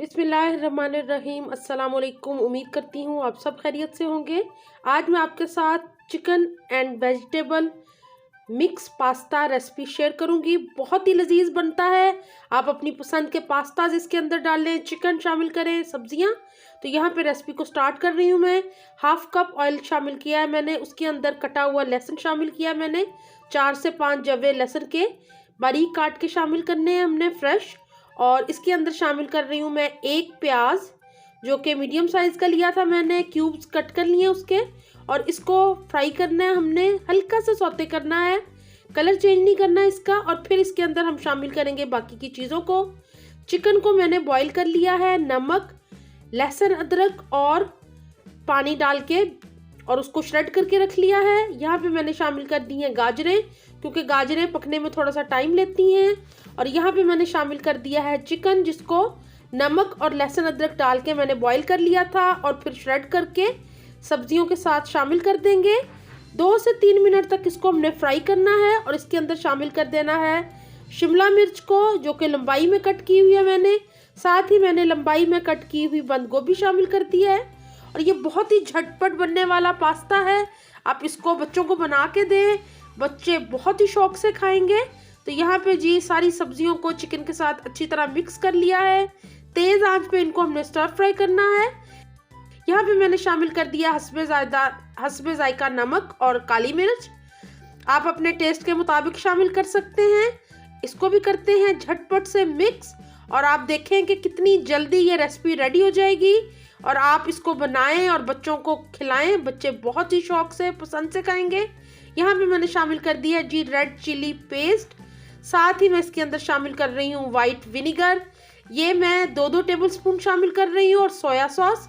बिस्मिल्लाहिर्रहमानिर्रहीम। अस्सलाम वालेकुम। उम्मीद करती हूँ आप सब खैरियत से होंगे। आज मैं आपके साथ chicken and vegetable mix pasta recipe share करूँगी। बहुत ही लजीज बनता है। आप अपनी पसंद के पास्ता इसके अंदर डाल लें, चिकन शामिल करें, सब्जियाँ। तो यहाँ पे रेसिपी को स्टार्ट कर रही हूँ मैं। 1/2 कप ऑयल शामिल किया है मैंने, उसके अंदर कटा हुआ लहसुन शामिल किया है मैंने। 4 से 5 जवे लहसुन के बारीक काट के शामिल करने हैं हमने फ्रेश। और इसके अंदर शामिल कर रही हूँ मैं 1 प्याज, जो कि मीडियम साइज़ का लिया था मैंने, क्यूब्स कट कर लिए उसके। और इसको फ्राई करना है हमने, हल्का सा सौते करना है, कलर चेंज नहीं करना है इसका। और फिर इसके अंदर हम शामिल करेंगे बाकी की चीज़ों को। चिकन को मैंने बॉईल कर लिया है, नमक, लहसुन, अदरक और पानी डाल के, और उसको श्रेड करके रख लिया है। यहाँ पे मैंने शामिल कर दी हैं गाजरें, क्योंकि गाजरें पकने में थोड़ा सा टाइम लेती हैं। और यहाँ पे मैंने शामिल कर दिया है चिकन, जिसको नमक और लहसुन अदरक डाल के मैंने बॉईल कर लिया था और फिर श्रेड करके सब्जियों के साथ शामिल कर देंगे। 2 से 3 मिनट तक इसको हमने फ्राई करना है। और इसके अंदर शामिल कर देना है शिमला मिर्च को, जो कि लंबाई में कट की हुई है मैंने। साथ ही मैंने लंबाई में कट की हुई बंद गोभी शामिल कर दी है। और ये बहुत ही झटपट बनने वाला पास्ता है। आप इसको बच्चों को बना के दें, बच्चे बहुत ही शौक से खाएंगे। तो यहाँ पे जी सारी सब्जियों को चिकन के साथ अच्छी तरह मिक्स कर लिया है। तेज़ आंच पे इनको हमने स्टर फ्राई करना है। यहाँ पे मैंने शामिल कर दिया हस्बे जायका नमक और काली मिर्च। आप अपने टेस्ट के मुताबिक शामिल कर सकते हैं। इसको भी करते हैं झटपट से मिक्स, और आप देखें कि कितनी जल्दी ये रेसिपी रेडी हो जाएगी। और आप इसको बनाएं और बच्चों को खिलाएं, बच्चे बहुत ही शौक से पसंद से खाएंगे। यहाँ पे मैंने शामिल कर दिया जी रेड चिली पेस्ट। साथ ही मैं इसके अंदर शामिल कर रही हूँ वाइट विनीगर, ये मैं 2-2 टेबलस्पून शामिल कर रही हूँ। और सोया सॉस,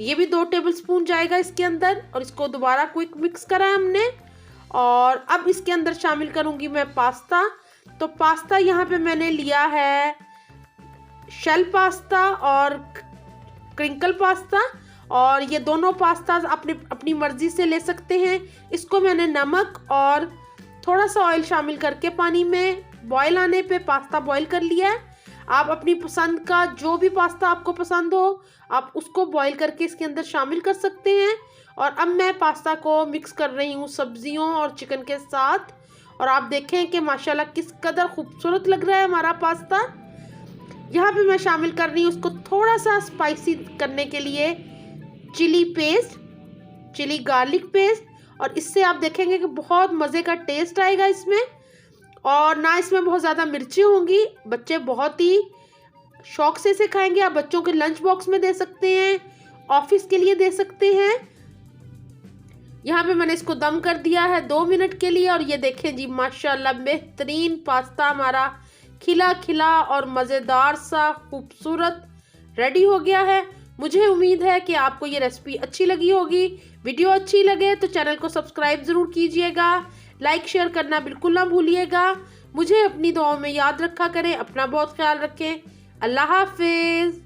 ये भी 2 टेबलस्पून जाएगा इसके अंदर। और इसको दोबारा क्विक मिक्स करा है हमने। और अब इसके अंदर शामिल करूँगी मैं पास्ता। तो पास्ता यहाँ पे मैंने लिया है शेल पास्ता और क्रिंकल पास्ता, और ये दोनों पास्ता अपनी मर्जी से ले सकते हैं। इसको मैंने नमक और थोड़ा सा ऑयल शामिल करके पानी में बॉईल आने पे पास्ता बॉईल कर लिया है। आप अपनी पसंद का जो भी पास्ता आपको पसंद हो, आप उसको बॉईल करके इसके अंदर शामिल कर सकते हैं। और अब मैं पास्ता को मिक्स कर रही हूँ सब्जियों और चिकन के साथ। और आप देखें कि माशाल्लाह किस कदर खूबसूरत लग रहा है हमारा पास्ता। यहाँ पे मैं शामिल कर रही हूँ उसको थोड़ा सा स्पाइसी करने के लिए chilli paste, chilli garlic paste. और इससे आप देखेंगे कि बहुत मज़े का टेस्ट आएगा इसमें। और ना इसमें बहुत ज़्यादा मिर्ची होंगी, बच्चे बहुत ही शौक से इसे खाएंगे। आप बच्चों के लंच बॉक्स में दे सकते हैं, ऑफिस के लिए दे सकते हैं। यहाँ पे मैंने इसको दम कर दिया है 2 मिनट के लिए। और ये देखें जी माशाल्लाह बेहतरीन पास्ता हमारा खिला खिला और मज़ेदार सा खूबसूरत रेडी हो गया है। मुझे उम्मीद है कि आपको ये रेसिपी अच्छी लगी होगी। वीडियो अच्छी लगे तो चैनल को सब्सक्राइब ज़रूर कीजिएगा, लाइक शेयर करना बिल्कुल ना भूलिएगा। मुझे अपनी दुआओं में याद रखा करें। अपना बहुत ख्याल रखें। अल्लाह हाफिज़।